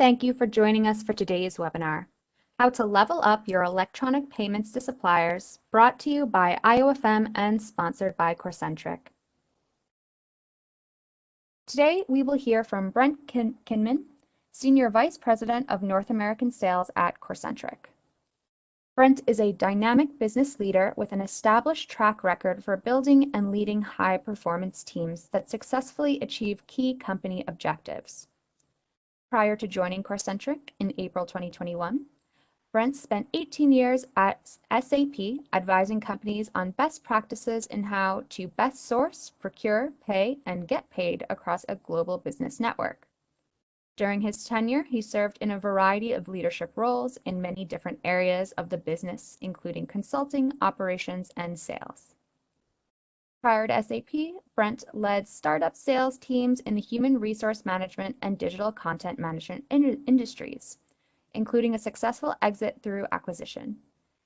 thank you for joining us for today's webinar, How to Level Up Your Electronic Payments to Suppliers, brought to you by IOFM and sponsored by Corcentric. Today, we will hear from Brent Kinman, Senior Vice President of North American Sales at Corcentric. Brent is a dynamic business leader with an established track record for building and leading high-performance teams that successfully achieve key company objectives. Prior to joining Corcentric in April 2021, Brent spent 18 years at SAP advising companies on best practices in how to best source, procure, pay, and get paid across a global business network. During his tenure, he served in a variety of leadership roles in many different areas of the business, including consulting, operations, and sales. Prior to SAP, Brent led startup sales teams in the human resource management and digital content management industries, including a successful exit through acquisition.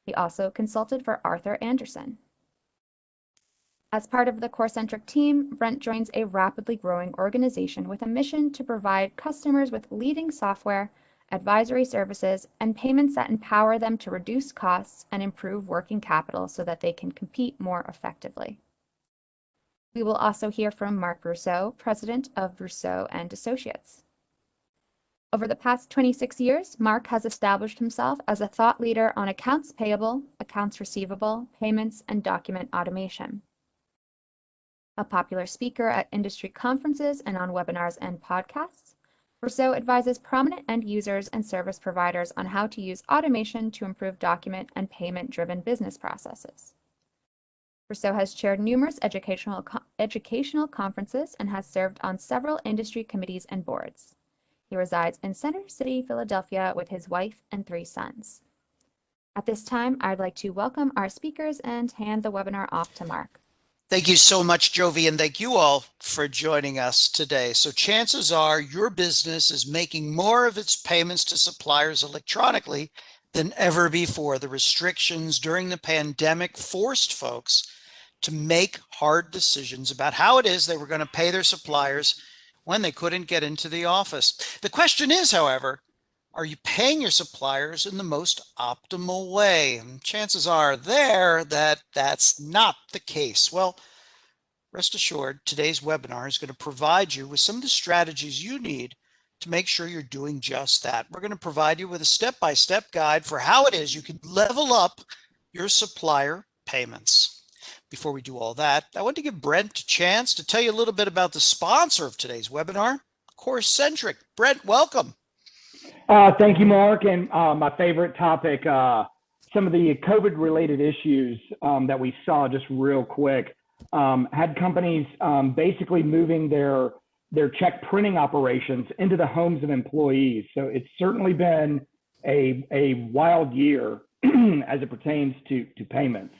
He also consulted for Arthur Andersen. As part of the Corcentric team, Brent joins a rapidly growing organization with a mission to provide customers with leading software, advisory services, and payments that empower them to reduce costs and improve working capital so that they can compete more effectively. We will also hear from Mark Brousseau, President of Brousseau and Associates. Over the past 26 years, Mark has established himself as a thought leader on accounts payable, accounts receivable, payments, and document automation. A popular speaker at industry conferences and on webinars and podcasts, Brousseau advises prominent end users and service providers on how to use automation to improve document and payment-driven business processes. Brousseau has chaired numerous educational conferences and has served on several industry committees and boards. He resides in Center City, Philadelphia, with his wife and 3 sons. At this time, I'd like to welcome our speakers and hand the webinar off to Mark. Thank you so much, Jovi, and thank you all for joining us today. So chances are your business is making more of its payments to suppliers electronically than ever before. The restrictions during the pandemic forced folks to make hard decisions about how it is they were going to pay their suppliers when they couldn't get into the office. The question is, however, are you paying your suppliers in the most optimal way? And chances are there that that's not the case. Well, rest assured, today's webinar is going to provide you with some of the strategies you need to make sure you're doing just that. We're going to provide you with a step-by-step guide for how it is you can level up your supplier payments. Before we do all that, I want to give Brent a chance to tell you a little bit about the sponsor of today's webinar, Corcentric. Brent, welcome. Thank you, Mark. And my favorite topic, some of the COVID-related issues that we saw just real quick, had companies basically moving their check printing operations into the homes of employees. So it's certainly been a wild year as it pertains to payments.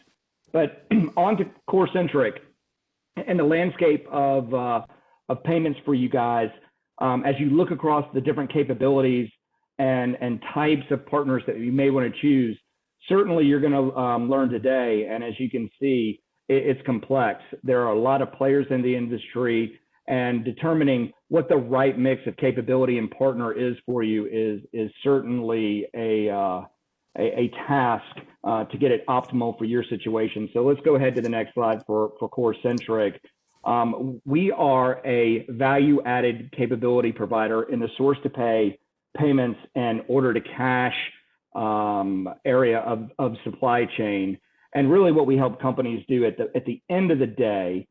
But on to Corcentric and the landscape of payments for you guys. As you look across the different capabilities and types of partners that you may want to choose, certainly you're going to learn today. And as you can see, it's complex. There are a lot of players in the industry, and determining what the right mix of capability and partner is for you is certainly a task to get it optimal for your situation. So let's go ahead to the next slide for Corcentric. We are a value-added capability provider in the source-to-pay, payments, and order-to-cash area of supply chain. And really what we help companies do at the end of the day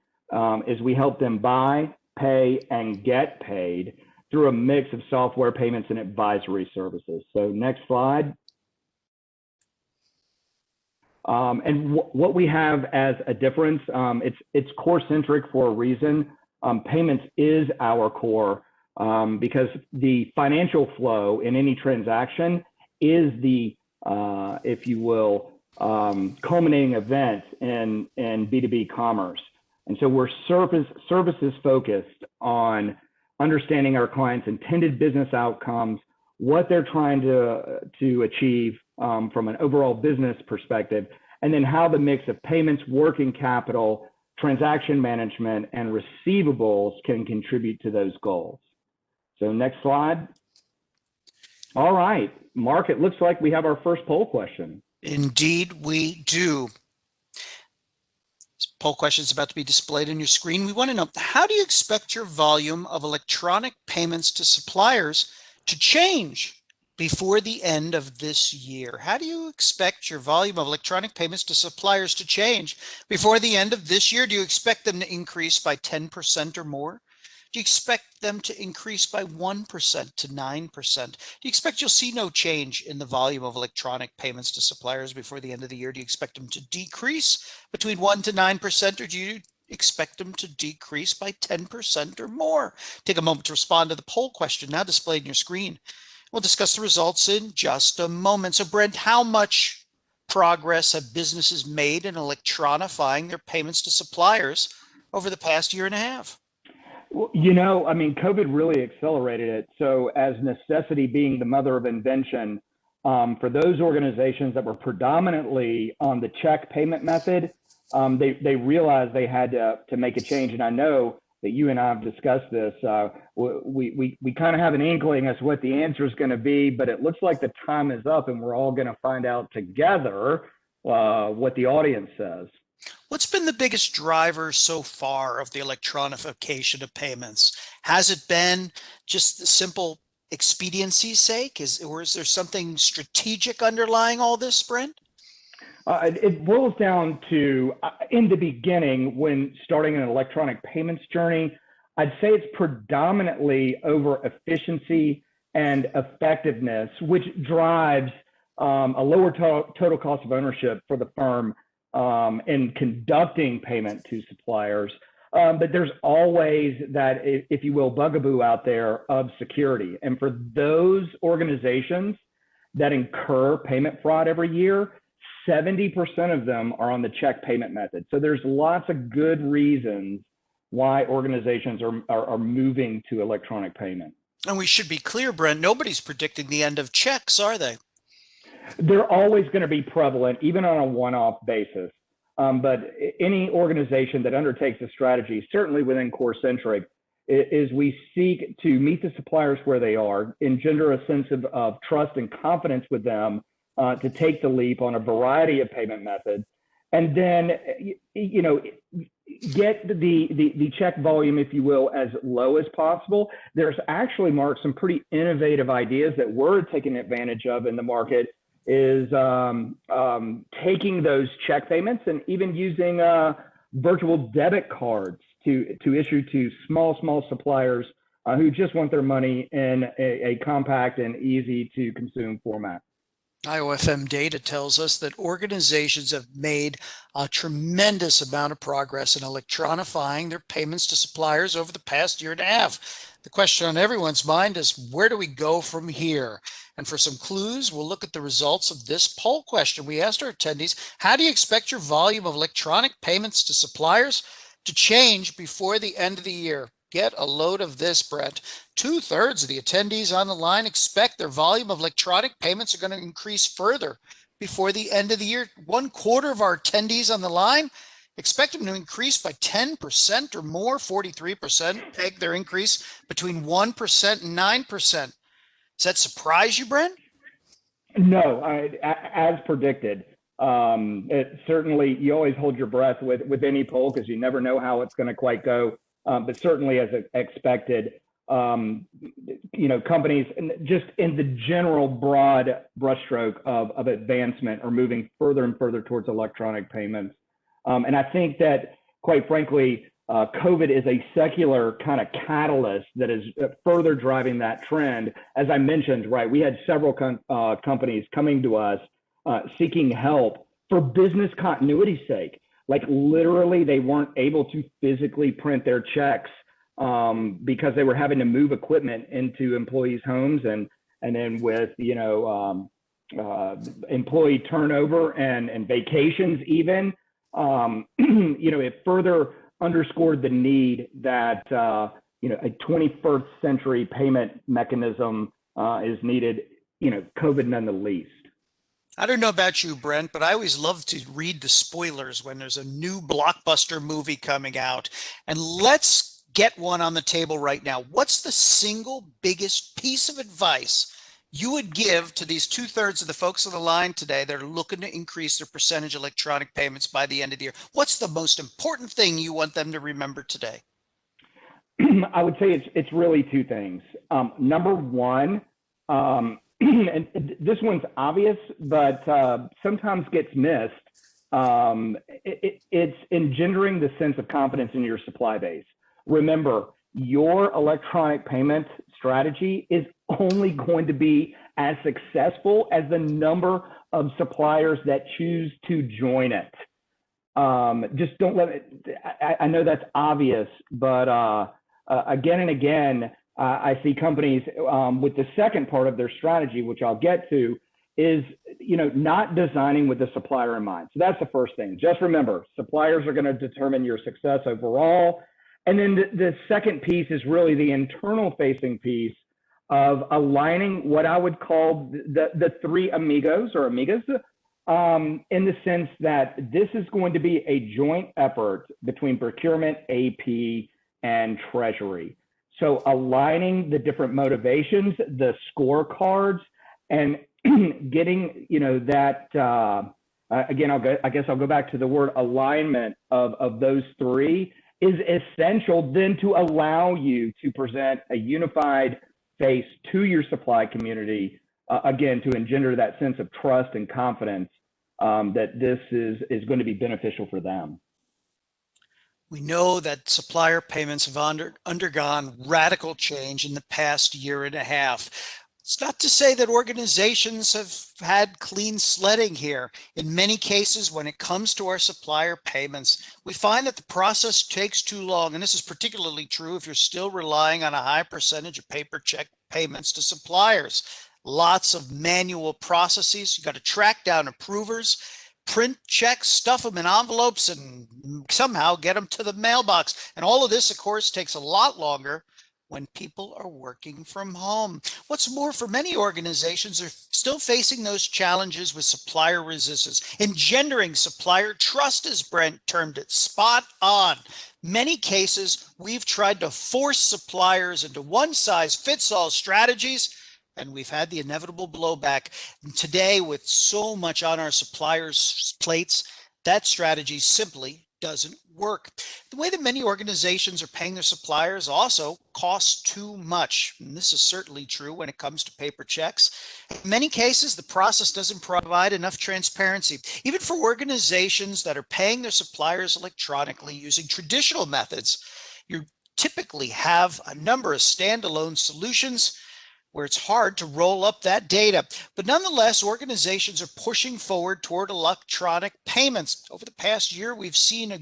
is we help them buy, pay, and get paid through a mix of software, payments, and advisory services. So next slide. And what we have as a difference, it's Corcentric for a reason. Payments is our core because the financial flow in any transaction is the, if you will, culminating event in B2B commerce. And so we're services focused on understanding our clients' intended business outcomes, what they're trying to achieve from an overall business perspective, and then how the mix of payments, working capital, transaction management, and receivables can contribute to those goals. So next slide. All right, Mark, it looks like we have our first poll question. Indeed, we do. This poll question is about to be displayed on your screen. We want to know, how do you expect your volume of electronic payments to suppliers to change before the end of this year? How do you expect your volume of electronic payments to suppliers to change before the end of this year? Do you expect them to increase by 10% or more? Do you expect them to increase by 1% to 9%? Do you expect you'll see no change in the volume of electronic payments to suppliers before the end of the year? Do you expect them to decrease between 1 to 9%, or do you expect them to decrease by 10% or more? Take a moment to respond to the poll question now displayed on your screen. We'll discuss the results in just a moment. So Brent, how much progress have businesses made in electronifying their payments to suppliers over the past year and a half? Well, you know, I mean, COVID really accelerated it. So as necessity being the mother of invention, for those organizations that were predominantly on the check payment method, they realized they had to make a change. And I know that you and I have discussed this. We kind of have an inkling as to what the answer is going to be, but it looks like the time is up and we're all going to find out together what the audience says. What's been the biggest driver so far of the electronification of payments? Has it been just the simple expediency's sake? Or is there something strategic underlying all this, Brent? It boils down to, in the beginning, when starting an electronic payments journey, I'd say it's predominantly over efficiency and effectiveness, which drives a lower total cost of ownership for the firm in conducting payment to suppliers. But there's always that, if you will, bugaboo out there of security. And for those organizations that incur payment fraud every year, 70% of them are on the check payment method. So there's lots of good reasons why organizations are moving to electronic payment. And we should be clear, Brent, nobody's predicting the end of checks, are they? They're always going to be prevalent, even on a one-off basis. But any organization that undertakes a strategy, certainly within Corcentric, is we seek to meet the suppliers where they are, engender a sense of trust and confidence with them to take the leap on a variety of payment methods, and then get the check volume, if you will, as low as possible. There's actually, Mark, some pretty innovative ideas that we're taking advantage of in the market, is taking those check payments and even using virtual debit cards to issue to small suppliers who just want their money in a compact and easy to consume format. IOFM data tells us that organizations have made a tremendous amount of progress in electronifying their payments to suppliers over the past year and a half. The question on everyone's mind is, where do we go from here? And for some clues, we'll look at the results of this poll question. We asked our attendees, how do you expect your volume of electronic payments to suppliers to change before the end of the year? Get a load of this, Brent. 2/3 of the attendees on the line expect their volume of electronic payments are going to increase further before the end of the year. 1/4 of our attendees on the line expect them to increase by 10% or more. 43% peg their increase between 1% and 9%. Does that surprise you, Brent? No, as predicted. It certainly, you always hold your breath with any poll because you never know how it's going to quite go. But certainly, as expected, companies just in the general broad brushstroke of advancement are moving further and further towards electronic payments. And I think that, quite frankly, COVID is a secular kind of catalyst that is further driving that trend. As I mentioned, right, we had several companies coming to us seeking help for business continuity's sake. Like literally, they weren't able to physically print their checks because they were having to move equipment into employees' homes, and then with employee turnover and vacations even, it further underscored the need that a 21st century payment mechanism is needed. COVID none the least. I don't know about you, Brent, but I always love to read the spoilers when there's a new blockbuster movie coming out. And let's get one on the table right now. What's the single biggest piece of advice you would give to these 2/3 of the folks on the line today that are looking to increase their percentage electronic payments by the end of the year? What's the most important thing you want them to remember today? I would say it's really two things. Number one, and this one's obvious, but sometimes gets missed. It's engendering the sense of confidence in your supply base. Remember, your electronic payment strategy is only going to be as successful as the number of suppliers that choose to join it. Just don't let it, I know that's obvious, but again and again, I see companies with the second part of their strategy, which I'll get to, is not designing with the supplier in mind. So that's the first thing. Just remember, suppliers are going to determine your success overall. And then the second piece is really the internal facing piece of aligning what I would call the three amigos or amigas, in the sense that this is going to be a joint effort between procurement, AP, and treasury. So aligning the different motivations, the scorecards, and getting, that, again, I guess I'll go back to the word alignment of those three is essential then to allow you to present a unified face to your supply community, again, to engender that sense of trust and confidence that this is going to be beneficial for them. We know that supplier payments have undergone radical change in the past year and a half. It's not to say that organizations have had clean sledding here. In many cases, when it comes to our supplier payments, we find that the process takes too long. And this is particularly true if you're still relying on a high percentage of paper check payments to suppliers. Lots of manual processes. You got to track down approvers, print checks, stuff them in envelopes, and somehow get them to the mailbox. And all of this, of course, takes a lot longer when people are working from home. What's more, for many organizations are still facing those challenges with supplier resistance, engendering supplier trust, as Brent termed it. Spot on. Many cases, we've tried to force suppliers into one-size-fits-all strategies, and we've had the inevitable blowback. And today, with so much on our suppliers' plates, that strategy simply doesn't work. The way that many organizations are paying their suppliers also costs too much. And this is certainly true when it comes to paper checks. In many cases, the process doesn't provide enough transparency. Even for organizations that are paying their suppliers electronically using traditional methods, you typically have a number of standalone solutions where it's hard to roll up that data. But nonetheless, organizations are pushing forward toward electronic payments. Over the past year, we've seen a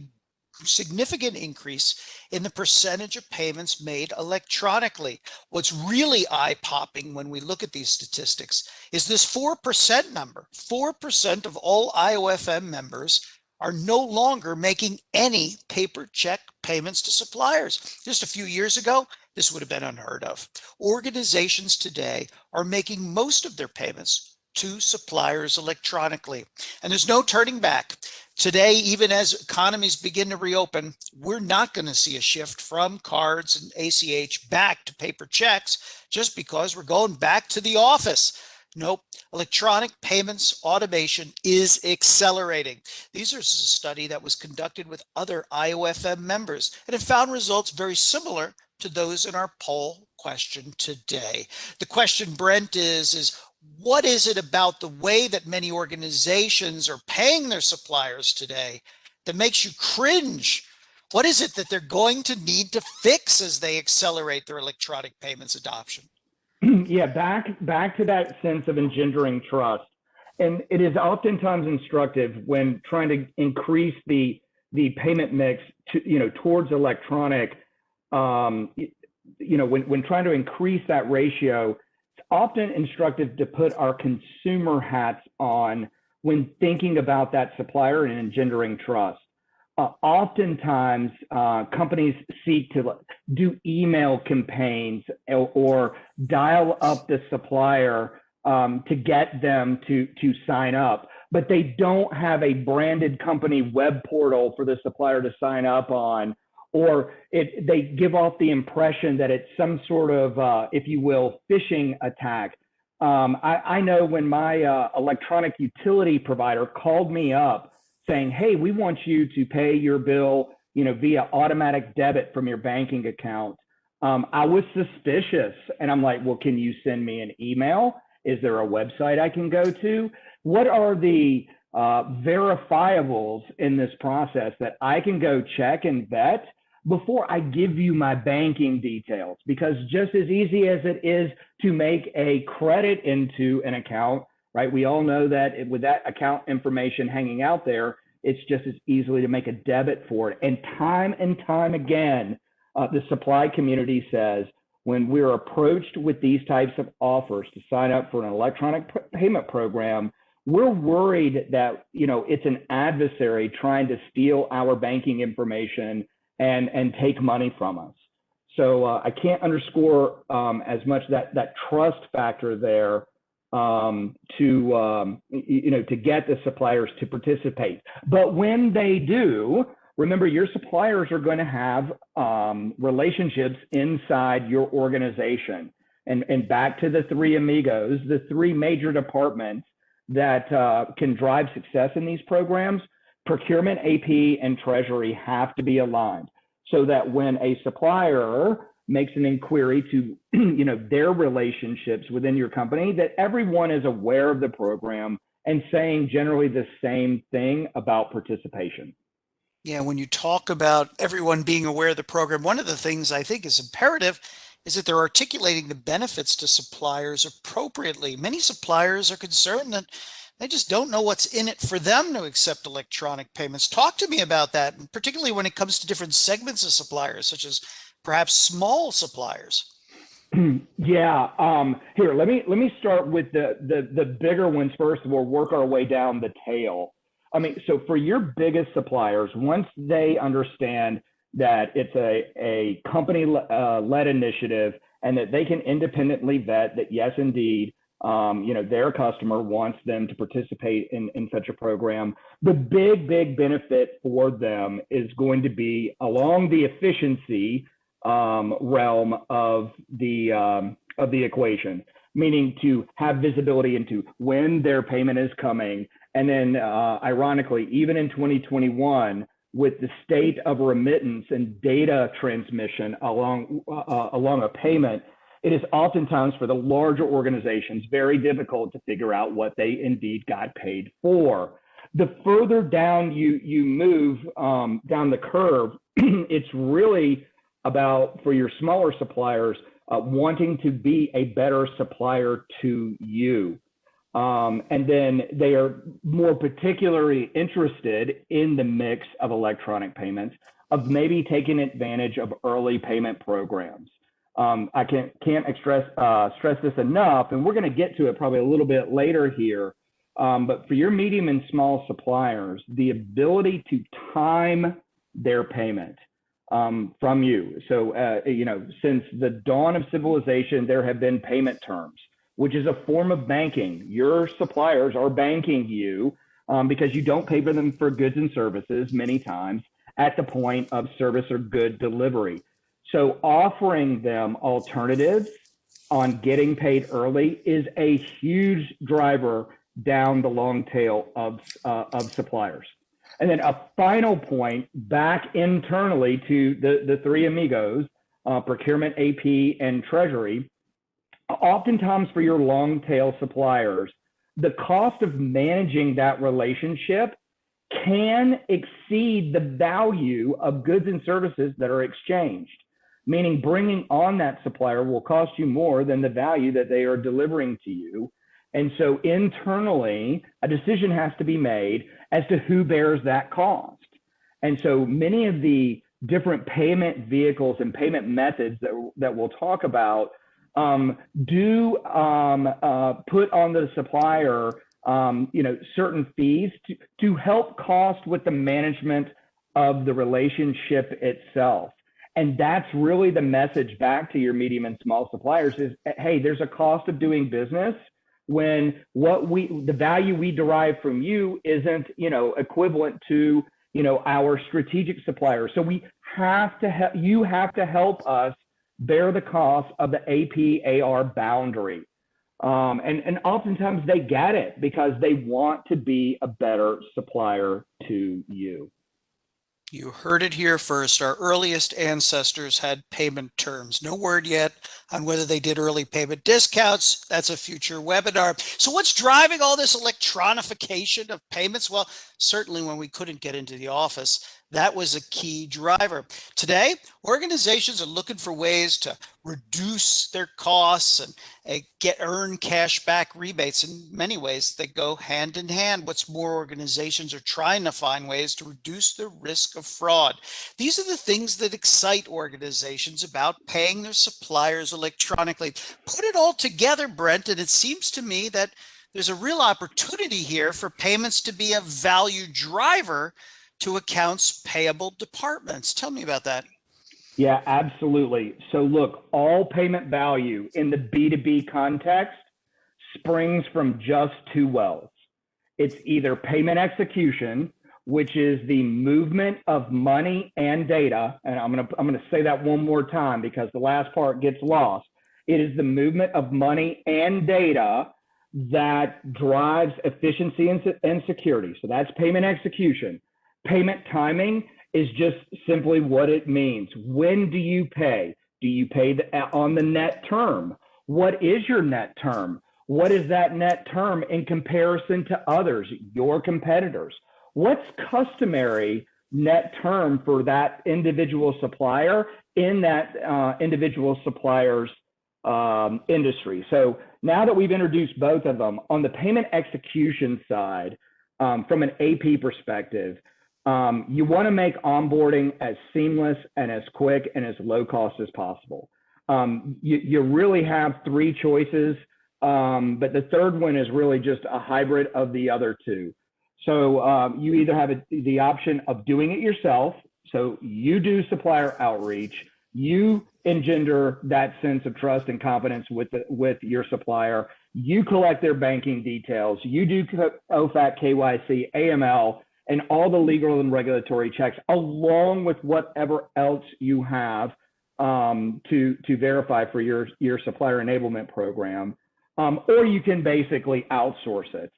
significant increase in the percentage of payments made electronically. What's really eye-popping when we look at these statistics is this 4% number. 4% of all IOFM members are no longer making any paper check payments to suppliers. Just a few years ago, this would have been unheard of. Organizations today are making most of their payments to suppliers electronically, and there's no turning back. Today, even as economies begin to reopen, we're not going to see a shift from cards and ACH back to paper checks just because we're going back to the office. Nope, electronic payments automation is accelerating. These are a study that was conducted with other IOFM members, and it found results very similar to those in our poll question today. The question, Brent, is what is it about the way that many organizations are paying their suppliers today that makes you cringe? What is it that they're going to need to fix as they accelerate their electronic payments adoption? Yeah, back to that sense of engendering trust. And it is oftentimes instructive when trying to increase the payment mix to, towards electronic, when trying to increase that ratio, it's often instructive to put our consumer hats on when thinking about that supplier and engendering trust. Oftentimes, companies seek to do email campaigns or dial up the supplier to get them to sign up, but they don't have a branded company web portal for the supplier to sign up on, or they give off the impression that it's some sort of, if you will, phishing attack. I know when my electronic utility provider called me up saying, "Hey, we want you to pay your bill, via automatic debit from your banking account." I was suspicious, and I'm like, "Well, can you send me an email? Is there a website I can go to? What are the verifiables in this process that I can go check and vet before I give you my banking details?" Because just as easy as it is to make a credit into an account, right? We all know that with that account information hanging out there, it's just as easily to make a debit for it. And time again, the supply community says when we're approached with these types of offers to sign up for an electronic payment program, we're worried that it's an adversary trying to steal our banking information and take money from us. So I can't underscore as much that trust factor there to get the suppliers to participate. But when they do, remember your suppliers are going to have relationships inside your organization. And back to the three amigos, the three major departments that can drive success in these programs: procurement, AP, and treasury have to be aligned, so that when a supplier makes an inquiry to their relationships within your company, that everyone is aware of the program and saying generally the same thing about participation. Yeah, when you talk about everyone being aware of the program, one of the things I think is imperative is that they're articulating the benefits to suppliers appropriately. Many suppliers are concerned that they just don't know what's in it for them to accept electronic payments. Talk to me about that, and particularly when it comes to different segments of suppliers, such as perhaps small suppliers. Yeah. Here, let me start with the bigger ones first, and we'll work our way down the tail. I mean, so for your biggest suppliers, once they understand that it's a company-led initiative and that they can independently vet that, yes, indeed, their customer wants them to participate in such a program, the big benefit for them is going to be along the efficiency realm of the equation, meaning to have visibility into when their payment is coming. And then ironically, even in 2021, with the state of remittance and data transmission along a payment, it is oftentimes for the larger organizations very difficult to figure out what they indeed got paid for. The further down you move down the curve, it's really about, for your smaller suppliers, wanting to be a better supplier to you. And then they are more particularly interested in the mix of electronic payments, of maybe taking advantage of early payment programs. I can't stress this enough, and we're going to get to it probably a little bit later here. But for your medium and small suppliers, the ability to time their payment from you. So, since the dawn of civilization, there have been payment terms, which is a form of banking. Your suppliers are banking you because you don't pay for them for goods and services many times at the point of service or good delivery. So offering them alternatives on getting paid early is a huge driver down the long tail of suppliers. And then a final point back internally to the three amigos, procurement, AP, and treasury. Oftentimes for your long tail suppliers, the cost of managing that relationship can exceed the value of goods and services that are exchanged, meaning bringing on that supplier will cost you more than the value that they are delivering to you. And so internally, a decision has to be made as to who bears that cost. And so many of the different payment vehicles and payment methods that we'll talk about do put on the supplier, certain fees to help cost with the management of the relationship itself. And that's really the message back to your medium and small suppliers is, hey, there's a cost of doing business when the value we derive from you isn't, equivalent to, our strategic suppliers. So we have to you have to help us bear the cost of the AP AR boundary. And oftentimes they get it because they want to be a better supplier to you. You heard it here first. Our earliest ancestors had payment terms. No word yet on whether they did early payment discounts. That's a future webinar. So what's driving all this electronification of payments? Well, certainly when we couldn't get into the office, that was a key driver. Today, organizations are looking for ways to reduce their costs and earn cash back rebates. In many ways, they go hand in hand. What's more, organizations are trying to find ways to reduce the risk of fraud. These are the things that excite organizations about paying their suppliers electronically. Put it all together, Brent, and it seems to me that there's a real opportunity here for payments to be a value driver to accounts payable departments. Tell me about that. Yeah, absolutely. So look, all payment value in the B2B context springs from just two wells. It's either payment execution, which is the movement of money and data. And I'm gonna say that one more time because the last part gets lost. It is the movement of money and data that drives efficiency and security. So that's payment execution. Payment timing is just simply what it means. When do you pay? Do you pay on the net term? What is your net term? What is that net term in comparison to others, your competitors? What's customary net term for that individual supplier in that individual supplier's industry? So now that we've introduced both of them, on the payment execution side, from an AP perspective, you want to make onboarding as seamless and as quick and as low cost as possible. You really have three choices, but the third one is really just a hybrid of the other two. So you either have the option of doing it yourself, so you do supplier outreach, you engender that sense of trust and confidence with your supplier, you collect their banking details, you do OFAC, KYC, AML, and all the legal and regulatory checks, along with whatever else you have to verify for your supplier enablement program, or you can basically outsource it.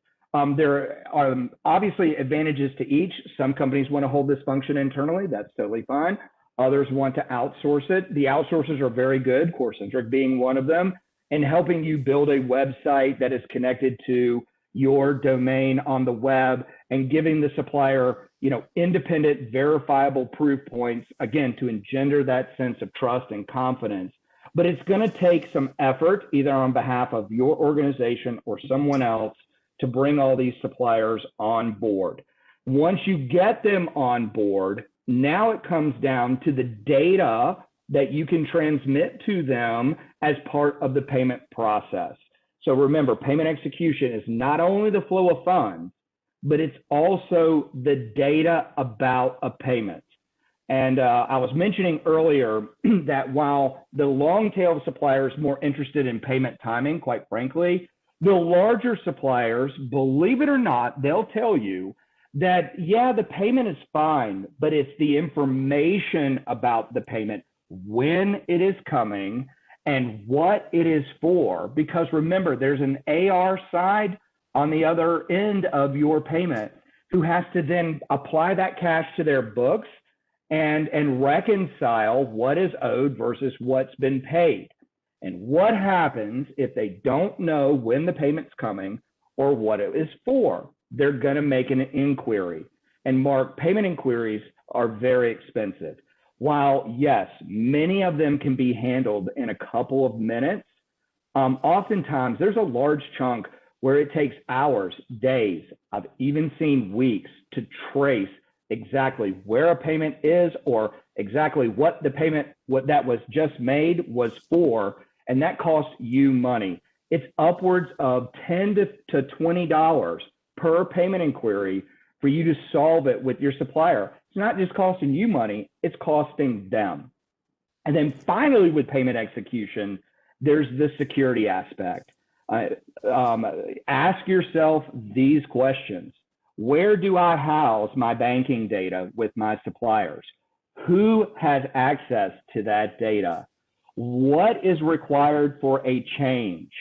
There are obviously advantages to each. Some companies want to hold this function internally. That's totally fine. Others want to outsource it. The outsourcers are very good, Corcentric being one of them, in helping you build a website that is connected to your domain on the web and giving the supplier, independent, verifiable proof points, again, to engender that sense of trust and confidence. But it's going to take some effort, either on behalf of your organization or someone else, to bring all these suppliers on board. Once you get them on board, now it comes down to the data that you can transmit to them as part of the payment process. So remember, payment execution is not only the flow of funds, but it's also the data about a payment. And I was mentioning earlier that while the long tail of suppliers are more interested in payment timing, quite frankly, the larger suppliers, believe it or not, they'll tell you that, yeah, the payment is fine, but it's the information about the payment, when it is coming and what it is for. Because remember, there's an AR side on the other end of your payment who has to then apply that cash to their books and reconcile what is owed versus what's been paid. And what happens if they don't know when the payment's coming or what it is for? They're going to make an inquiry. And Mark, payment inquiries are very expensive. While, yes, many of them can be handled in a couple of minutes, oftentimes there's a large chunk where it takes hours, days, I've even seen weeks to trace exactly where a payment is or exactly what the payment, what that was just made was for, and that costs you money. It's upwards of $10 to $20 per payment inquiry for you to solve it with your supplier. It's not just costing you money, it's costing them. And then finally with payment execution, there's the security aspect. Ask yourself these questions. Where do I house my banking data with my suppliers? Who has access to that data? What is required for a change?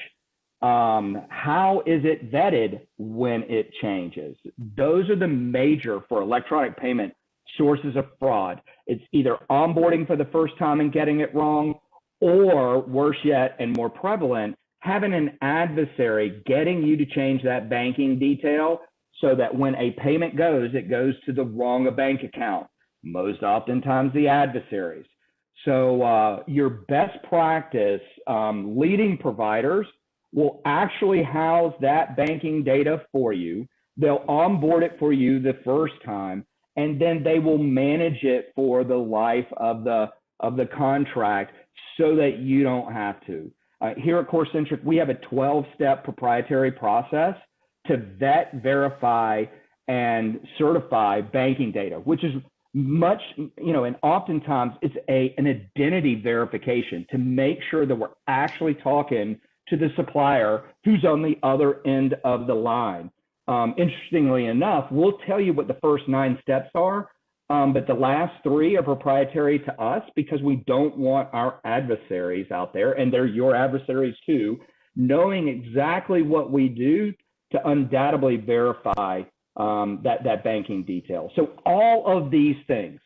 How is it vetted when it changes? Those are the major, for electronic payment, sources of fraud. It's either onboarding for the first time and getting it wrong, or worse yet and more prevalent, having an adversary getting you to change that banking detail so that when a payment goes, it goes to the wrong bank account, most oftentimes the adversaries. So your best practice, leading providers will actually house that banking data for you. They'll onboard it for you the first time, and then they will manage it for the life of the contract so that you don't have to. Here at Corcentric, we have a 12-step proprietary process to vet, verify, and certify banking data, which is much, and oftentimes it's an identity verification to make sure that we're actually talking to the supplier who's on the other end of the line. Interestingly enough, we'll tell you what the first 9 steps are, but the last 3 are proprietary to us because we don't want our adversaries out there, and they're your adversaries too, knowing exactly what we do to undoubtedly verify that banking detail. So all of these things,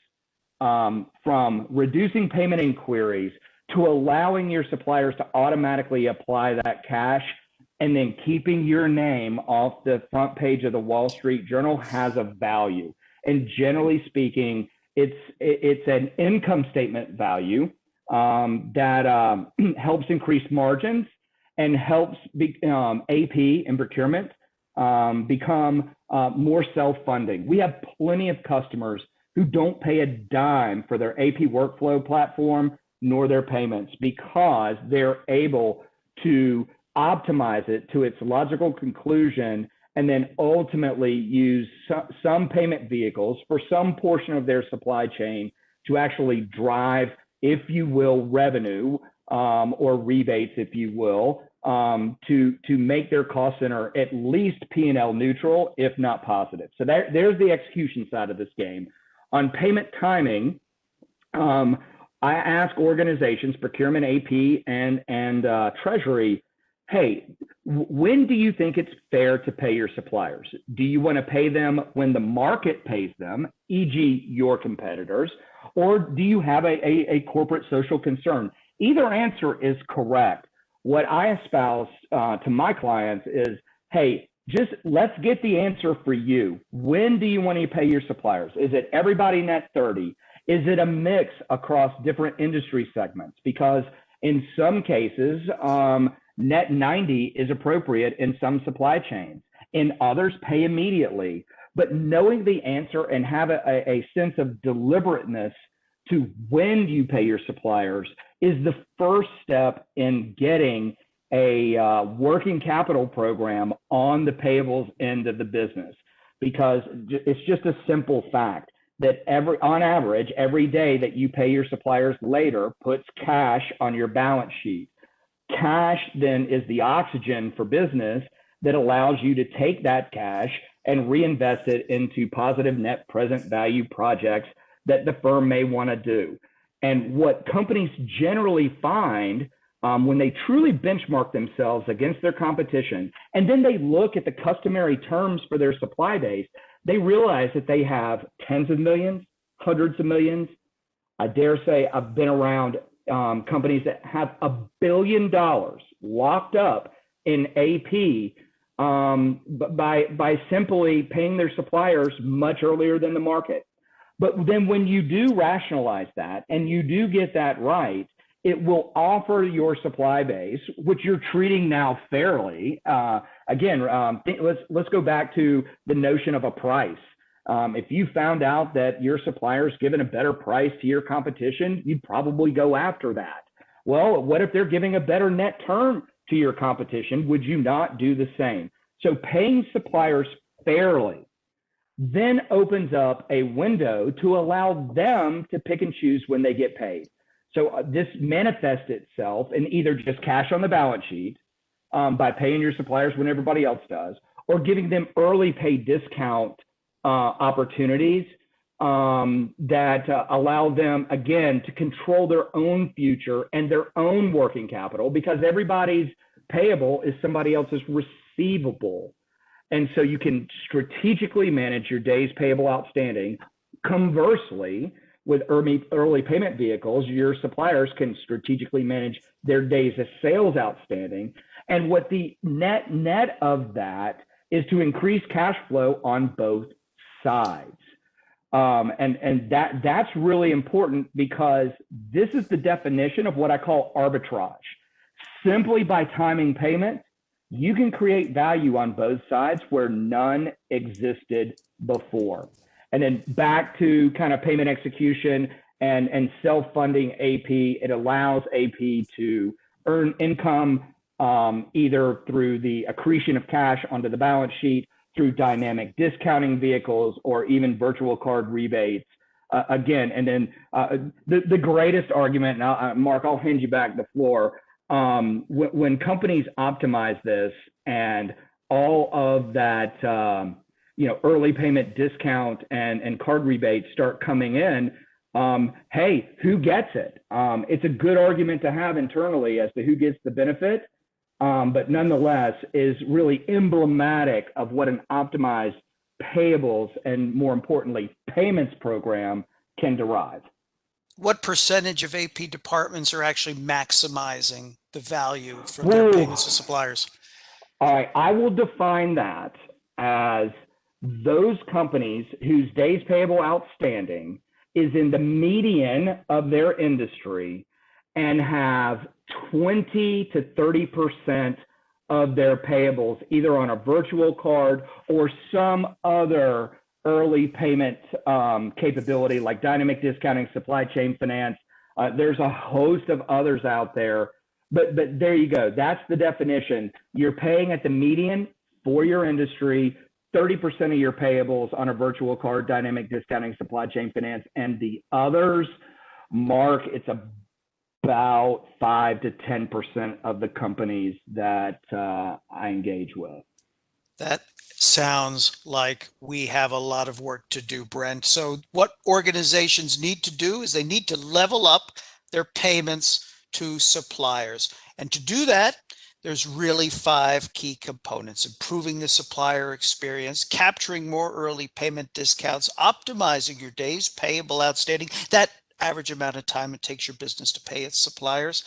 from reducing payment inquiries to allowing your suppliers to automatically apply that cash and then keeping your name off the front page of the Wall Street Journal, has a value. And generally speaking, it's an income statement value that helps increase margins and helps AP and procurement become more self-funding. We have plenty of customers who don't pay a dime for their AP workflow platform nor their payments because they're able to optimize it to its logical conclusion and then ultimately use some payment vehicles for some portion of their supply chain to actually drive, if you will, revenue or rebates, if you will, to make their cost center at least P&L neutral, if not positive. So there's the execution side of this game. On payment timing, I ask organizations, procurement, AP, and treasury, hey, when do you think it's fair to pay your suppliers? Do you want to pay them when the market pays them, e.g. your competitors, or do you have a corporate social concern? Either answer is correct. What I espouse to my clients is, hey, just let's get the answer for you. When do you want to pay your suppliers? Is it everybody net 30? Is it a mix across different industry segments? Because in some cases, net 90 is appropriate in some supply chains. In others, pay immediately. But knowing the answer and have a sense of deliberateness to when you pay your suppliers is the first step in getting a working capital program on the payables end of the business. Because it's just a simple fact that on average, every day that you pay your suppliers later puts cash on your balance sheet. Cash then is the oxygen for business that allows you to take that cash and reinvest it into positive net present value projects that the firm may want to do. And what companies generally find when they truly benchmark themselves against their competition, and then they look at the customary terms for their supply base, they realize that they have tens of millions, hundreds of millions. I dare say I've been around companies that have $1 billion locked up in AP by simply paying their suppliers much earlier than the market. But then when you do rationalize that and you do get that right, it will offer your supply base, which you're treating now fairly. Again, let's go back to the notion of a price. If you found out that your supplier's given a better price to your competition, you'd probably go after that. Well, what if they're giving a better net term to your competition? Would you not do the same? So paying suppliers fairly then opens up a window to allow them to pick and choose when they get paid. So this manifests itself in either just cash on the balance sheet by paying your suppliers when everybody else does, or giving them early pay discount opportunities that allow them, again, to control their own future and their own working capital, because everybody's payable is somebody else's receivable. And so you can strategically manage your days payable outstanding. Conversely, with early payment vehicles, your suppliers can strategically manage their days of sales outstanding. And what the net of that is to increase cash flow on both sides. And that's really important, because this is the definition of what I call arbitrage. Simply by timing payment, you can create value on both sides where none existed before. And then back to kind of payment execution and self-funding AP, it allows AP to earn income either through the accretion of cash onto the balance sheet, through dynamic discounting vehicles, or even virtual card rebates. Again, and then the greatest argument, now, Mark, I'll hand you back the floor. When companies optimize this and all of that, early payment discount and card rebates start coming in, hey, who gets it? It's a good argument to have internally as to who gets the benefit, but nonetheless is really emblematic of what an optimized payables and, more importantly, payments program can derive. What percentage of AP departments are actually maximizing the value from their payments to suppliers? All right, I will define that as those companies whose days payable outstanding is in the median of their industry and have 20 to 30% of their payables either on a virtual card or some other early payment capability like dynamic discounting, supply chain finance. There's a host of others out there, but there you go. That's the definition. You're paying at the median for your industry, 30% of your payables on a virtual card, dynamic discounting, supply chain finance, and the others, Mark, it's about 5 to 10% of the companies that I engage with. That sounds like we have a lot of work to do, Brent. So what organizations need to do is they need to level up their payments to suppliers. And to do that, there's really 5 key components: improving the supplier experience, capturing more early payment discounts, optimizing your days payable outstanding, that average amount of time it takes your business to pay its suppliers,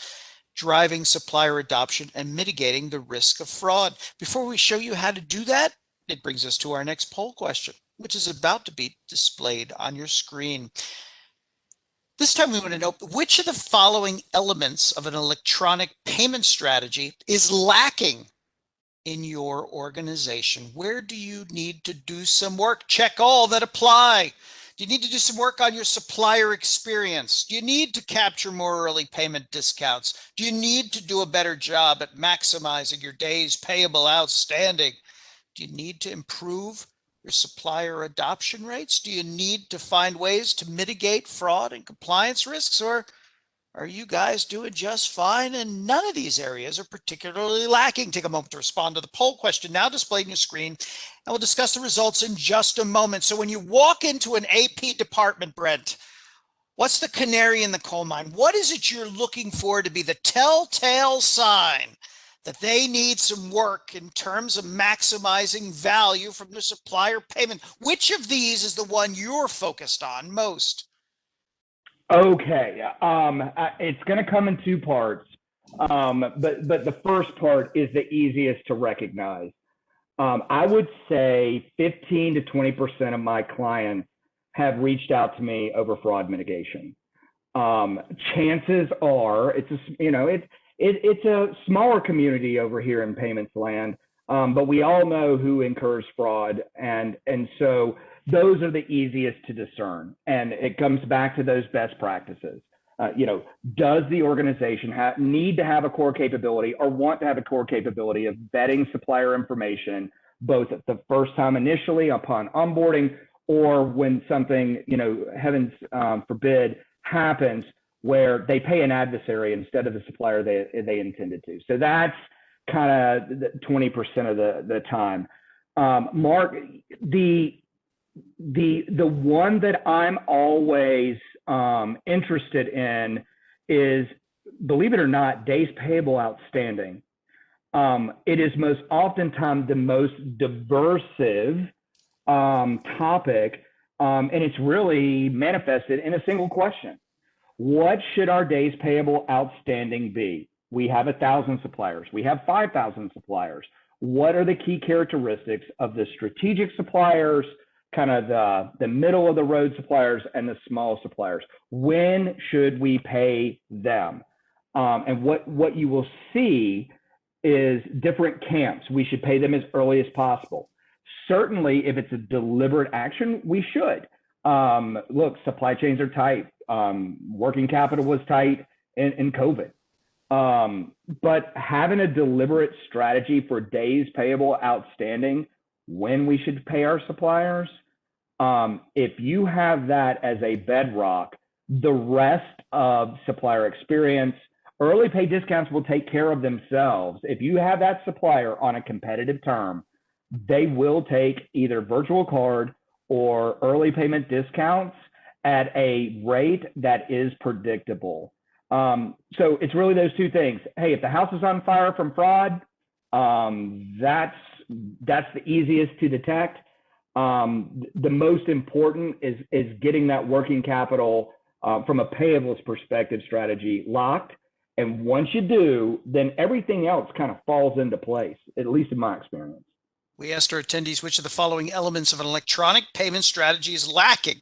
driving supplier adoption, and mitigating the risk of fraud. Before we show you how to do that, it brings us to our next poll question, which is about to be displayed on your screen. This time we want to know which of the following elements of an electronic payment strategy is lacking in your organization. Where do you need to do some work? Check all that apply. Do you need to do some work on your supplier experience? Do you need to capture more early payment discounts? Do you need to do a better job at maximizing your days payable outstanding? Do you need to improve your supplier adoption rates? Do you need to find ways to mitigate fraud and compliance risks? Or are you guys doing just fine and none of these areas are particularly lacking? Take a moment to respond to the poll question now displayed on your screen, and we'll discuss the results in just a moment. So when you walk into an AP department, Brent, what's the canary in the coal mine? What is it you're looking for to be the telltale sign that they need some work in terms of maximizing value from the supplier payment? Which of these is the one you're focused on most? Okay, it's going to come in 2 parts, but the first part is the easiest to recognize. I would say 15 to 20% of my clients have reached out to me over fraud mitigation. Chances are it's a smaller community over here in payments land, but we all know who incurs fraud, and so those are the easiest to discern. And it comes back to those best practices. Does the organization need to have a core capability or want to have a core capability of vetting supplier information, both at the first time initially upon onboarding, or when something, heavens forbid, happens where they pay an adversary instead of the supplier they intended to. So that's kind of 20% of the time. Mark, the one that I'm always interested in is, believe it or not, days payable outstanding. It is most oftentimes the most diversive topic, and it's really manifested in a single question. What should our days payable outstanding be? We have 1,000 suppliers. We have 5,000 suppliers. What are the key characteristics of the strategic suppliers, kind of the middle of the road suppliers, and the small suppliers? When should we pay them? And what you will see is different camps. We should pay them as early as possible. Certainly, if it's a deliberate action, we should. Look, supply chains are tight. Working capital was tight in COVID. But having a deliberate strategy for days payable outstanding, when we should pay our suppliers, if you have that as a bedrock, the rest of supplier experience, early pay discounts will take care of themselves. If you have that supplier on a competitive term, they will take either virtual card or early payment discounts at a rate that is predictable. So it's really those two things. Hey, if the house is on fire from fraud, that's the easiest to detect. The most important is getting that working capital from a payables perspective strategy locked. And once you do, then everything else kind of falls into place, at least in my experience. We asked our attendees which of the following elements of an electronic payment strategy is lacking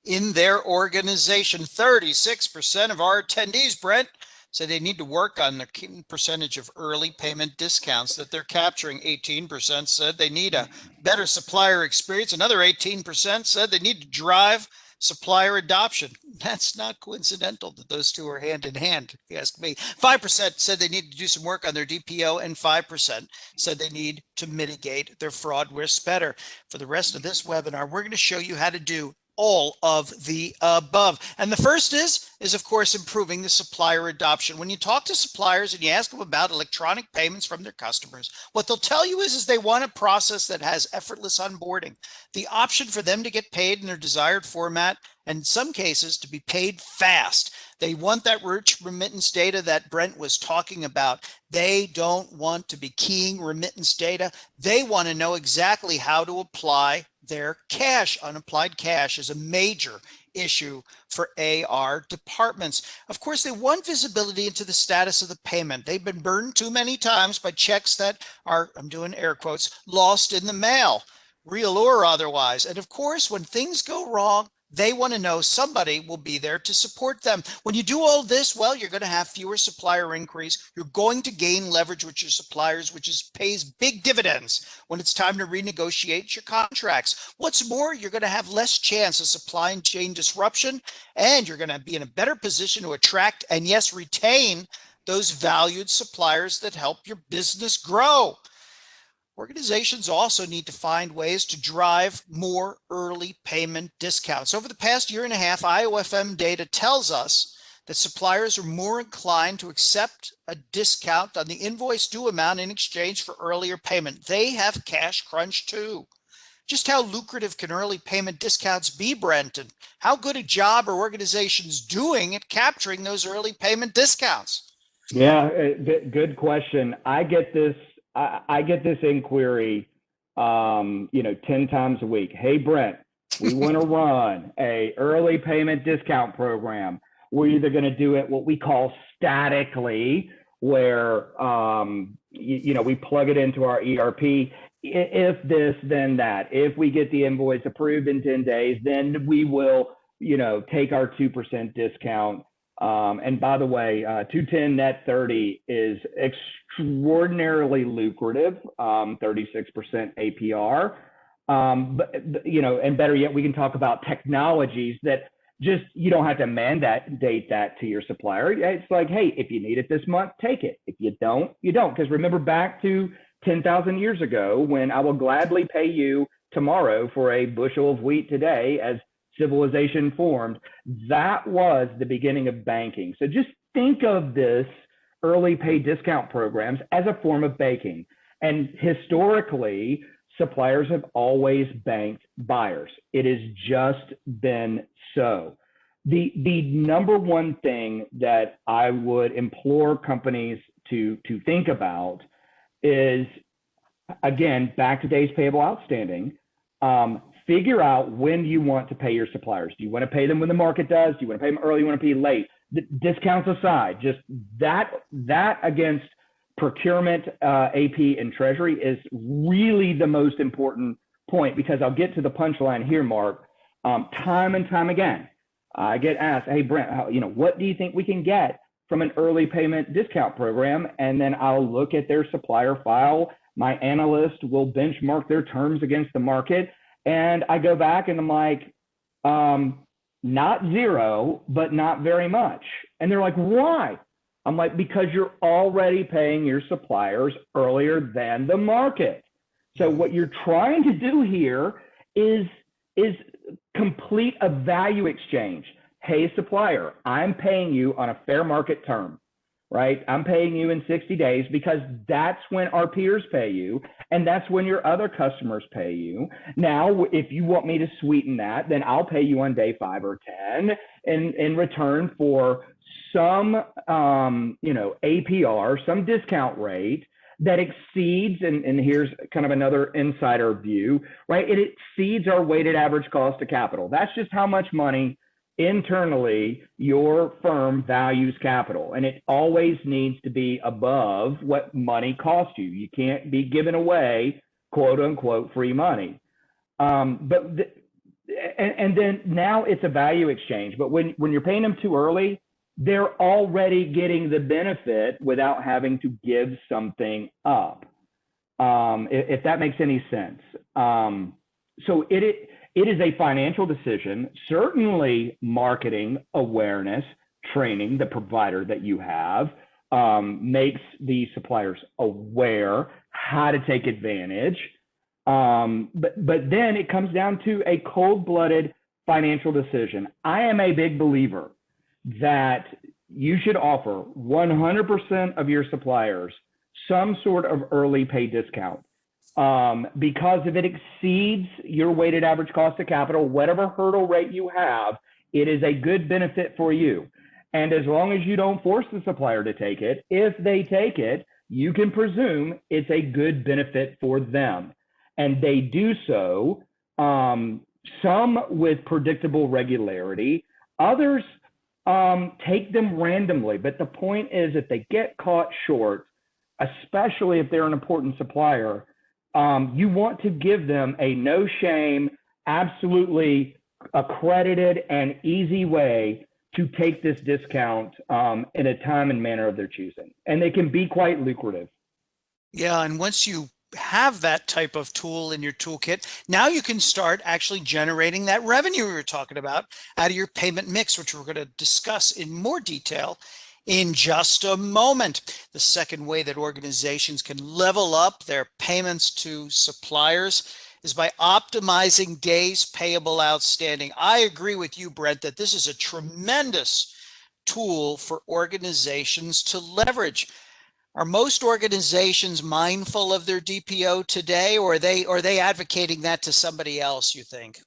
in their organization. 36% of our attendees, Brent, said they need to work on the percentage of early payment discounts that they're capturing. 18% said they need a better supplier experience. Another 18% said they need to drive supplier adoption. That's not coincidental that those two are hand in hand, if you ask me. 5% said they need to do some work on their DPO, and 5% said they need to mitigate their fraud risk better. For the rest of this webinar, we're going to show you how to do all of the above. And the first is of course improving the supplier adoption. When you talk to suppliers and you ask them about electronic payments from their customers, what they'll tell you is they want a process that has effortless onboarding, the option for them to get paid in their desired format, and in some cases to be paid fast. They want that rich remittance data that Brent was talking about. They don't want to be keying remittance data. They want to know exactly how to apply their cash. Unapplied cash is a major issue for AR departments. Of course, they want visibility into the status of the payment. They've been burned too many times by checks that are, I'm doing air quotes, lost in the mail, real or otherwise. And of course, when things go wrong, they want to know somebody will be there to support them. When you do all this, well, you're going to have fewer supplier inquiries. You're going to gain leverage with your suppliers, which pays big dividends when it's time to renegotiate your contracts. What's more, you're going to have less chance of supply chain disruption, and you're going to be in a better position to attract and, yes, retain those valued suppliers that help your business grow. Organizations also need to find ways to drive more early payment discounts. Over the past year and a half, IOFM data tells us that suppliers are more inclined to accept a discount on the invoice due amount in exchange for earlier payment. They have cash crunch too. Just how lucrative can early payment discounts be, Brent? And how good a job are organizations doing at capturing those early payment discounts? Yeah, good question. I get this inquiry, 10 times a week. Hey, Brent, we want to run a early payment discount program. We're either going to do it what we call statically, where, we plug it into our ERP. If this, then that. If we get the invoice approved in 10 days, then we will, take our 2% discount. And by the way, 210 net 30 is extraordinarily lucrative, 36% APR. But, and better yet, we can talk about technologies that just, you don't have to mandate that to your supplier. It's like, hey, if you need it this month, take it. If you don't, you don't. Because remember back to 10,000 years ago, when I will gladly pay you tomorrow for a bushel of wheat today as civilization formed. That was the beginning of banking. So just think of this early pay discount programs as a form of banking. And historically, suppliers have always banked buyers. It has just been so. The number one thing that I would implore companies to think about is, again, back to days payable outstanding. Figure out when you want to pay your suppliers. Do you want to pay them when the market does? Do you want to pay them early? You want to pay late? Discounts aside, just that against procurement, AP, and treasury is really the most important point, because I'll get to the punchline here, Mark. Time and time again, I get asked, "Hey, Brent, what do you think we can get from an early payment discount program?" And then I'll look at their supplier file. My analyst will benchmark their terms against the market. And I go back and I'm like, not zero, but not very much. And they're like, "Why?" I'm like, "Because you're already paying your suppliers earlier than the market." So what you're trying to do here is complete a value exchange. "Hey, supplier, I'm paying you on a fair market term, right? I'm paying you in 60 days because that's when our peers pay you, and that's when your other customers pay you. Now, if you want me to sweeten that, then I'll pay you on day 5 or 10 in return for some, APR, some discount rate that exceeds," and here's kind of another insider view, right? It exceeds our weighted average cost of capital. That's just how much money internally your firm values capital, and it always needs to be above what money costs you. You can't be giving away quote unquote free money. And then now it's a value exchange, but when you're paying them too early, they're already getting the benefit without having to give something up. If that makes any sense. So it is a financial decision, certainly marketing, awareness, training, the provider that you have makes the suppliers aware how to take advantage. But then it comes down to a cold-blooded financial decision. I am a big believer that you should offer 100% of your suppliers some sort of early pay discount. Because if it exceeds your weighted average cost of capital, whatever hurdle rate you have, it is a good benefit for you. And as long as you don't force the supplier to take it, if they take it, you can presume it's a good benefit for them. And they do so, some with predictable regularity, others take them randomly. But the point is, if they get caught short, especially if they're an important supplier, you want to give them a no shame, absolutely accredited and easy way to take this discount in a time and manner of their choosing. And they can be quite lucrative. Yeah, and once you have that type of tool in your toolkit, now you can start actually generating that revenue we were talking about out of your payment mix, which we're going to discuss in more detail in just a moment. The second way that organizations can level up their payments to suppliers is by optimizing days payable outstanding. I agree with you, Brent, that this is a tremendous tool for organizations to leverage. Are most organizations mindful of their DPO today, or are they advocating that to somebody else, you think?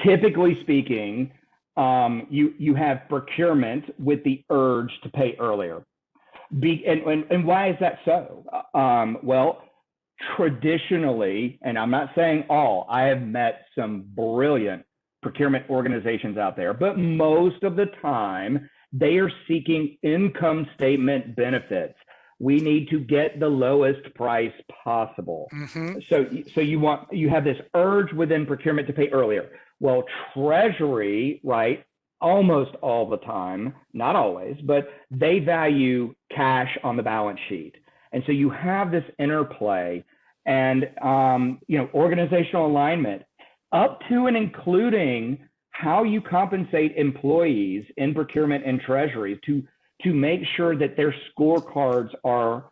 Typically speaking, you have procurement with the urge to pay earlier. And why is that so? Well, traditionally, and I'm not saying all, I have met some brilliant procurement organizations out there, but most of the time they are seeking income statement benefits. We need to get the lowest price possible. Mm-hmm. So you have this urge within procurement to pay earlier. Well, treasury, right, almost all the time, not always, but they value cash on the balance sheet. And so you have this interplay and, organizational alignment up to and including how you compensate employees in procurement and treasury to make sure that their scorecards are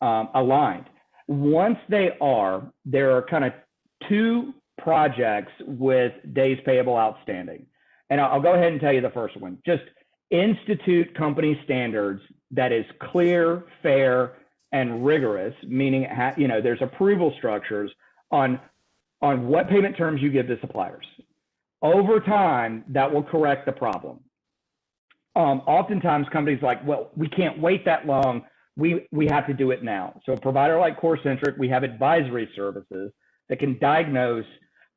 aligned. Once they are, there are kind of two projects with days payable outstanding. And I'll go ahead and tell you the first one. Just institute company standards that is clear, fair, and rigorous, meaning there's approval structures on what payment terms you give to suppliers. Over time, that will correct the problem. Oftentimes, companies are like, well, we can't wait that long. we have to do it now. So a provider like Corcentric, we have advisory services that can diagnose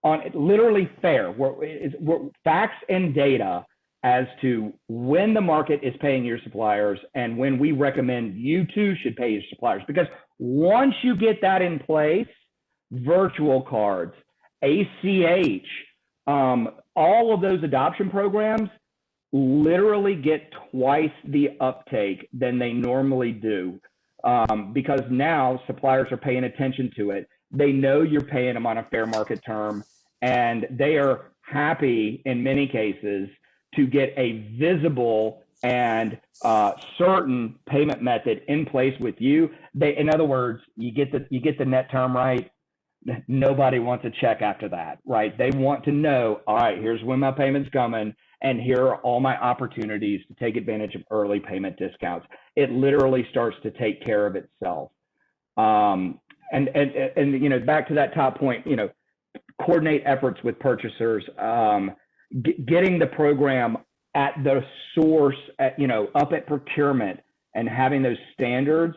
on literally facts and data as to when the market is paying your suppliers and when we recommend you too should pay your suppliers. Because once you get that in place, virtual cards, ACH, all of those adoption programs literally get twice the uptake than they normally do, because now suppliers are paying attention to it. They know you're paying them on a fair market term, and they are happy in many cases to get a visible and certain payment method in place with you. In other words, you get the net term right. Nobody wants a check after that, right? They want to know, all right, here's when my payment's coming, and here are all my opportunities to take advantage of early payment discounts. It literally starts to take care of itself. And you know, back to that top point, you know, coordinate efforts with purchasers, getting the program at the source, you know, up at procurement, and having those standards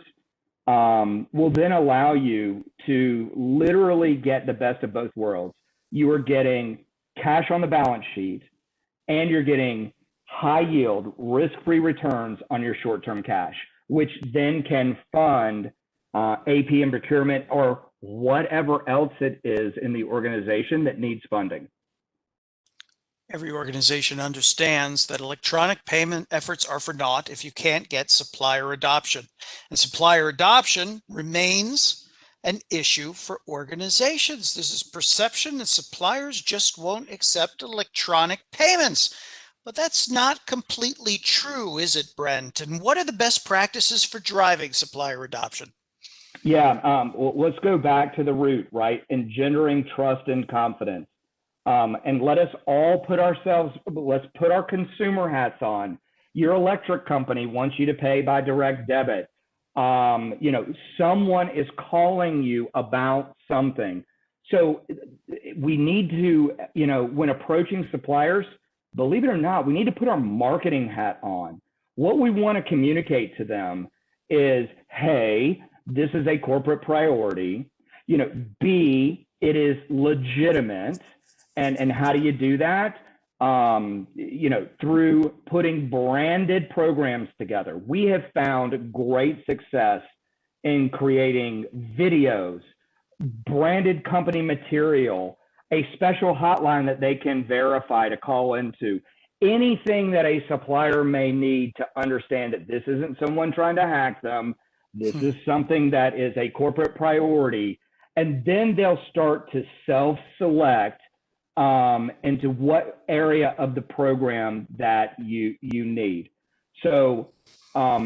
will then allow you to literally get the best of both worlds. You are getting cash on the balance sheet, and you're getting high yield, risk-free returns on your short-term cash, which then can fund AP and procurement or whatever else it is in the organization that needs funding. Every organization understands that electronic payment efforts are for naught if you can't get supplier adoption. And supplier adoption remains an issue for organizations. There's this perception that suppliers just won't accept electronic payments. But that's not completely true, is it, Brent? And what are the best practices for driving supplier adoption? Yeah, well, let's go back to the root, right? Engendering trust and confidence. And let us all let's put our consumer hats on. Your electric company wants you to pay by direct debit. You know, someone is calling you about something. So we need to, you know, when approaching suppliers, believe it or not, we need to put our marketing hat on. What we want to communicate to them is, hey, this is a corporate priority. You know, B, it is legitimate. And how do you do that? You know, through putting branded programs together. We have found great success in creating videos, branded company material, a special hotline that they can verify to call into. Anything that a supplier may need to understand that this isn't someone trying to hack them. This is something that is a corporate priority. And then they'll start to self-select into what area of the program that you need. So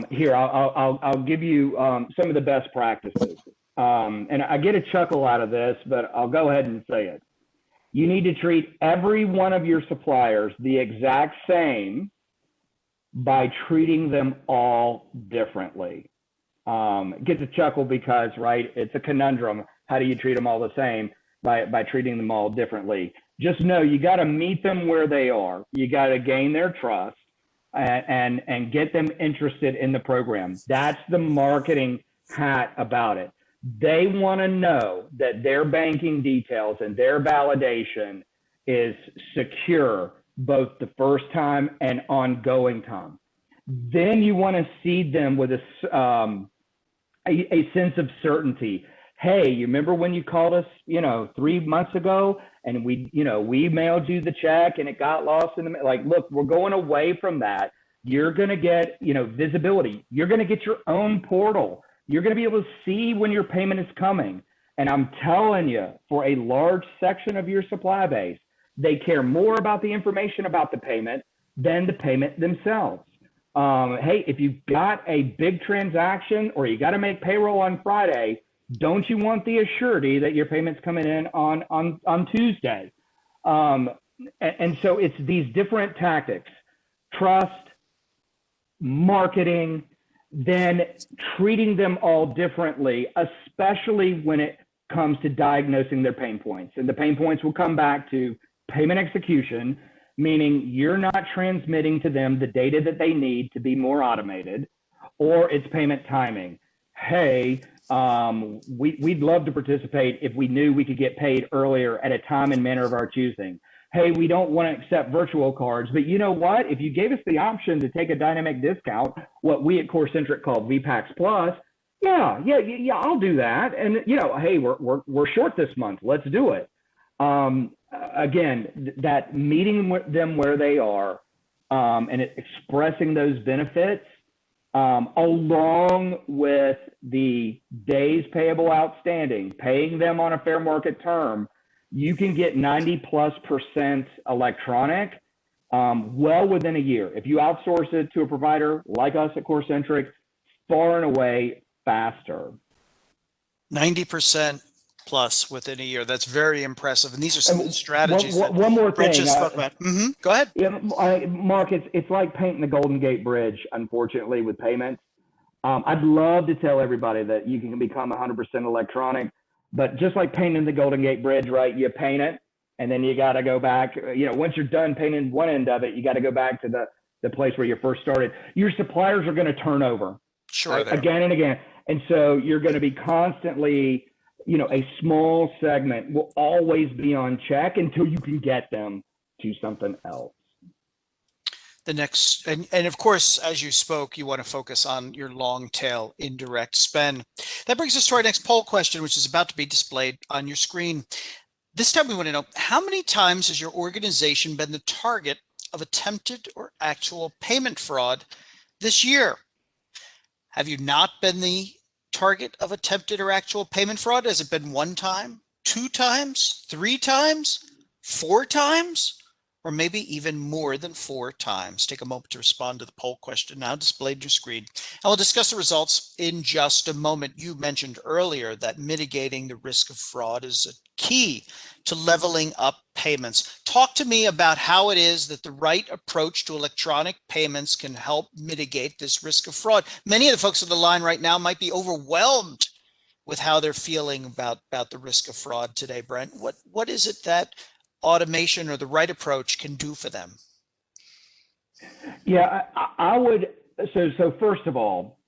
here, I'll give you some of the best practices. And I get a chuckle out of this, but I'll go ahead and say it. You need to treat every one of your suppliers the exact same by treating them all differently. It gets a chuckle because, right, it's a conundrum. How do you treat them all the same? By treating them all differently. Just know you got to meet them where they are. You got to gain their trust and get them interested in the program. That's the marketing hat about it. They want to know that their banking details and their validation is secure both the first time and ongoing time. Then you want to seed them with a sense of certainty. Hey, you remember when you called us, you know, 3 months ago, and we mailed you the check and it got lost in the, like, look, we're going away from that. You're going to get, you know, visibility. You're going to get your own portal. You're going to be able to see when your payment is coming. And I'm telling you, for a large section of your supply base, they care more about the information about the payment than the payment themselves. Hey, if you've got a big transaction or you got to make payroll on Friday, don't you want the assurity that your payment's coming in on Tuesday? And so it's these different tactics: trust, marketing, then treating them all differently, especially when it comes to diagnosing their pain points. And the pain points will come back to payment execution, meaning you're not transmitting to them the data that they need to be more automated, or it's payment timing. Hey, we'd love to participate if we knew we could get paid earlier at a time and manner of our choosing. Hey, we don't want to accept virtual cards, but you know what? If you gave us the option to take a dynamic discount, what we at Corcentric call VPAX Plus, yeah, I'll do that. And hey, we're short this month. Let's do it. Again, that meeting them where they are, and expressing those benefits, along with the days payable outstanding, paying them on a fair market term, you can get 90+% electronic well within a year. If you outsource it to a provider like us at Corcentric, far and away faster. 90% plus within a year. That's very impressive. And these are some of the strategies one more Brent thing. just spoke about. Go ahead. Yeah, Mark, it's like painting the Golden Gate Bridge, unfortunately, with payments. I'd love to tell everybody that you can become 100% electronic, but just like painting the Golden Gate Bridge, right? You paint it, and then you got to go back. Once you're done painting one end of it, you got to go back to the place where you first started. Your suppliers are going to turn over, sure, right? Again and again. And so you're going to be constantly, a small segment will always be on check until you can get them to something else. The next, and of course, as you spoke, you want to focus on your long tail indirect spend. That brings us to our next poll question, which is about to be displayed on your screen. This time we want to know, how many times has your organization been the target of attempted or actual payment fraud this year? Have you not been the target of attempted or actual payment fraud? Has it been 1 time, 2 times, 3 times, 4 times? Or maybe even more than 4 times. Take a moment to respond to the poll question now displayed on your screen. And we'll discuss the results in just a moment. You mentioned earlier that mitigating the risk of fraud is a key to leveling up payments. Talk to me about how it is that the right approach to electronic payments can help mitigate this risk of fraud. Many of the folks on the line right now might be overwhelmed with how they're feeling about the risk of fraud today, Brent. What is it that automation or the right approach can do for them? Yeah, I would. So first of all,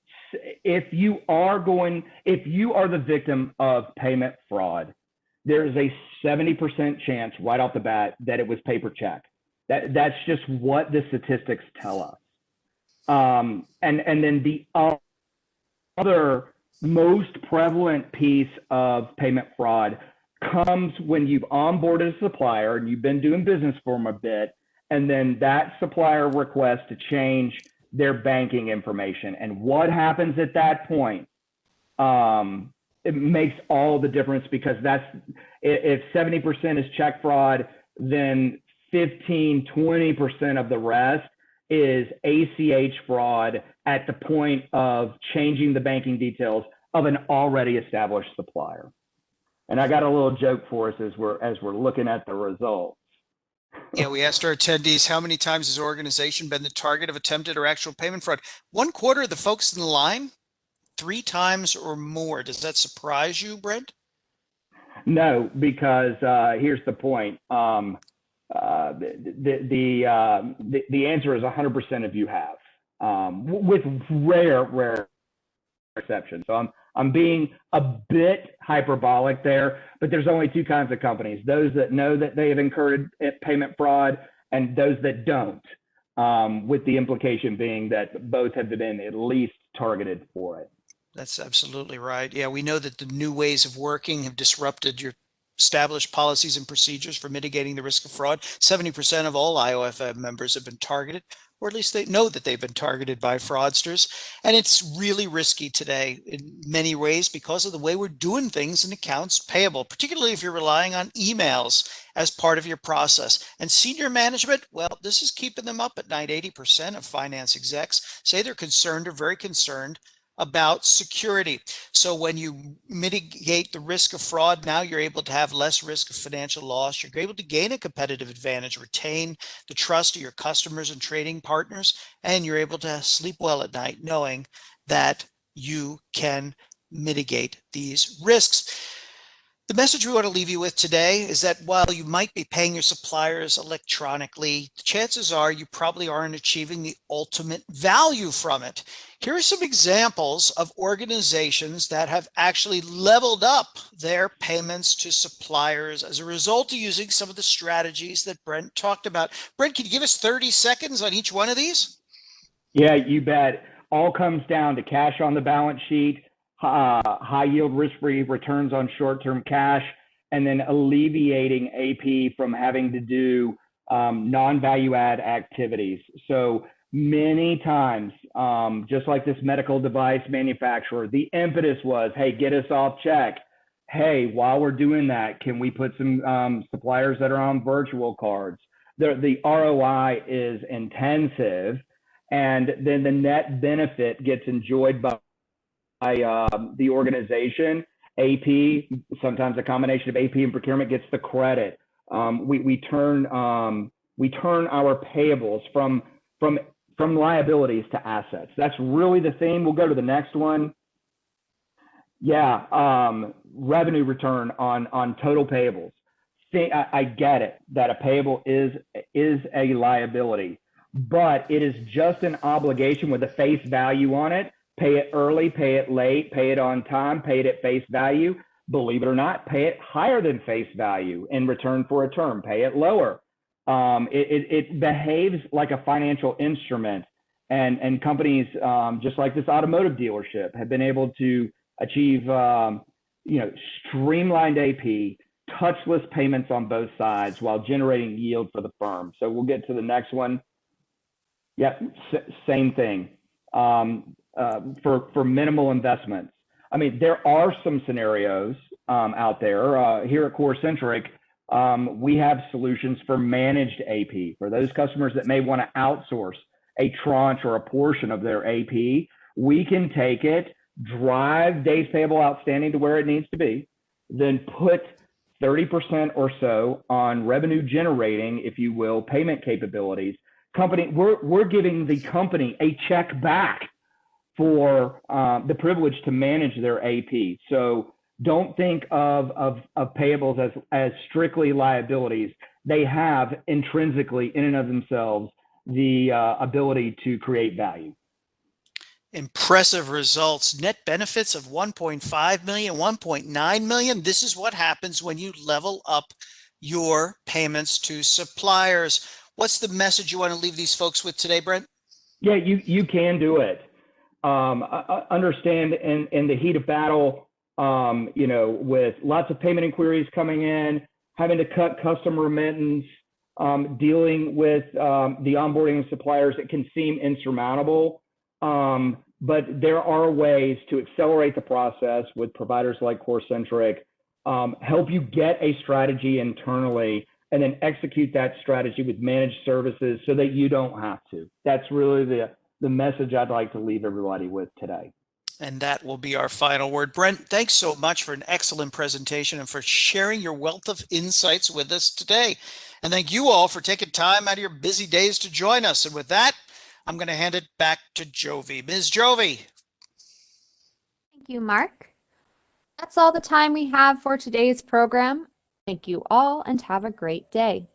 if you are the victim of payment fraud, there's a 70% chance right off the bat that it was paper check. That's just what the statistics tell us. And then the other most prevalent piece of payment fraud comes when you've onboarded a supplier and you've been doing business for them a bit, and then that supplier requests to change their banking information. And what happens at that point? It makes all the difference, because if 70% is check fraud, then 15–20% of the rest is ACH fraud at the point of changing the banking details of an already established supplier. And I got a little joke for us as we're looking at the results. Yeah, we asked our attendees, how many times has your organization been the target of attempted or actual payment fraud? 1/4 of the folks in the line, 3 times or more. Does that surprise you, Brent? No, because here's the point. The answer is 100% of you have, with rare exceptions. So I'm being a bit hyperbolic there, but there's only 2 kinds of companies: those that know that they have incurred payment fraud, and those that don't, with the implication being that both have been at least targeted for it. That's absolutely right. Yeah, we know that the new ways of working have disrupted your established policies and procedures for mitigating the risk of fraud. 70% of all IOFM members have been targeted, or at least they know that they've been targeted by fraudsters. And it's really risky today in many ways because of the way we're doing things in accounts payable, particularly if you're relying on emails as part of your process. And senior management, well, this is keeping them up at night. 80% of finance execs say they're concerned or very concerned about security. So when you mitigate the risk of fraud, now you're able to have less risk of financial loss. You're able to gain a competitive advantage, retain the trust of your customers and trading partners, and you're able to sleep well at night knowing that you can mitigate these risks. The message we want to leave you with today is that while you might be paying your suppliers electronically, chances are you probably aren't achieving the ultimate value from it. Here are some examples of organizations that have actually leveled up their payments to suppliers as a result of using some of the strategies that Brent talked about. Brent, can you give us 30 seconds on each one of these? Yeah, you bet. All comes down to cash on the balance sheet, high yield risk-free returns on short-term cash, and then alleviating AP from having to do non-value add activities. So many times, just like this medical device manufacturer, the impetus was, hey, get us off check. Hey, while we're doing that, can we put some suppliers that are on virtual cards? The ROI is intensive, and then the net benefit gets enjoyed by the organization. AP, sometimes a combination of AP and procurement gets the credit. We turn our payables from liabilities to assets. That's really the theme. We'll go to the next one. Yeah, revenue return on total payables. See, I get it that a payable is a liability, but it is just an obligation with a face value on it. Pay it early, pay it late, pay it on time, pay it at face value. Believe it or not, pay it higher than face value in return for a term, pay it lower. It behaves like a financial instrument, and companies just like this automotive dealership have been able to achieve streamlined AP, touchless payments on both sides while generating yield for the firm. So we'll get to the next one. Yeah, same thing. For minimal investments. I mean, there are some scenarios out there. Here at Corcentric, we have solutions for managed AP. For those customers that may want to outsource a tranche or a portion of their AP, we can take it, drive days payable outstanding to where it needs to be, then put 30% or so on revenue generating, if you will, payment capabilities. We're giving the company a check back for the privilege to manage their AP. So don't think of payables as strictly liabilities. They have intrinsically, in and of themselves, the ability to create value. Impressive results. Net benefits of 1.5 million, 1.9 million. This is what happens when you level up your payments to suppliers. What's the message you want to leave these folks with today, Brent? Yeah, you can do it. Understand in the heat of battle, with lots of payment inquiries coming in, having to cut custom remittance, dealing with the onboarding of suppliers, it can seem insurmountable. But there are ways to accelerate the process with providers like Corcentric, help you get a strategy internally, and then execute that strategy with managed services so that you don't have to. That's really the message I'd like to leave everybody with today. And that will be our final word. Brent, thanks so much for an excellent presentation and for sharing your wealth of insights with us today. And thank you all for taking time out of your busy days to join us. And with that, I'm going to hand it back to Jovi. Ms. Jovi. Thank you, Mark. That's all the time we have for today's program. Thank you all and have a great day.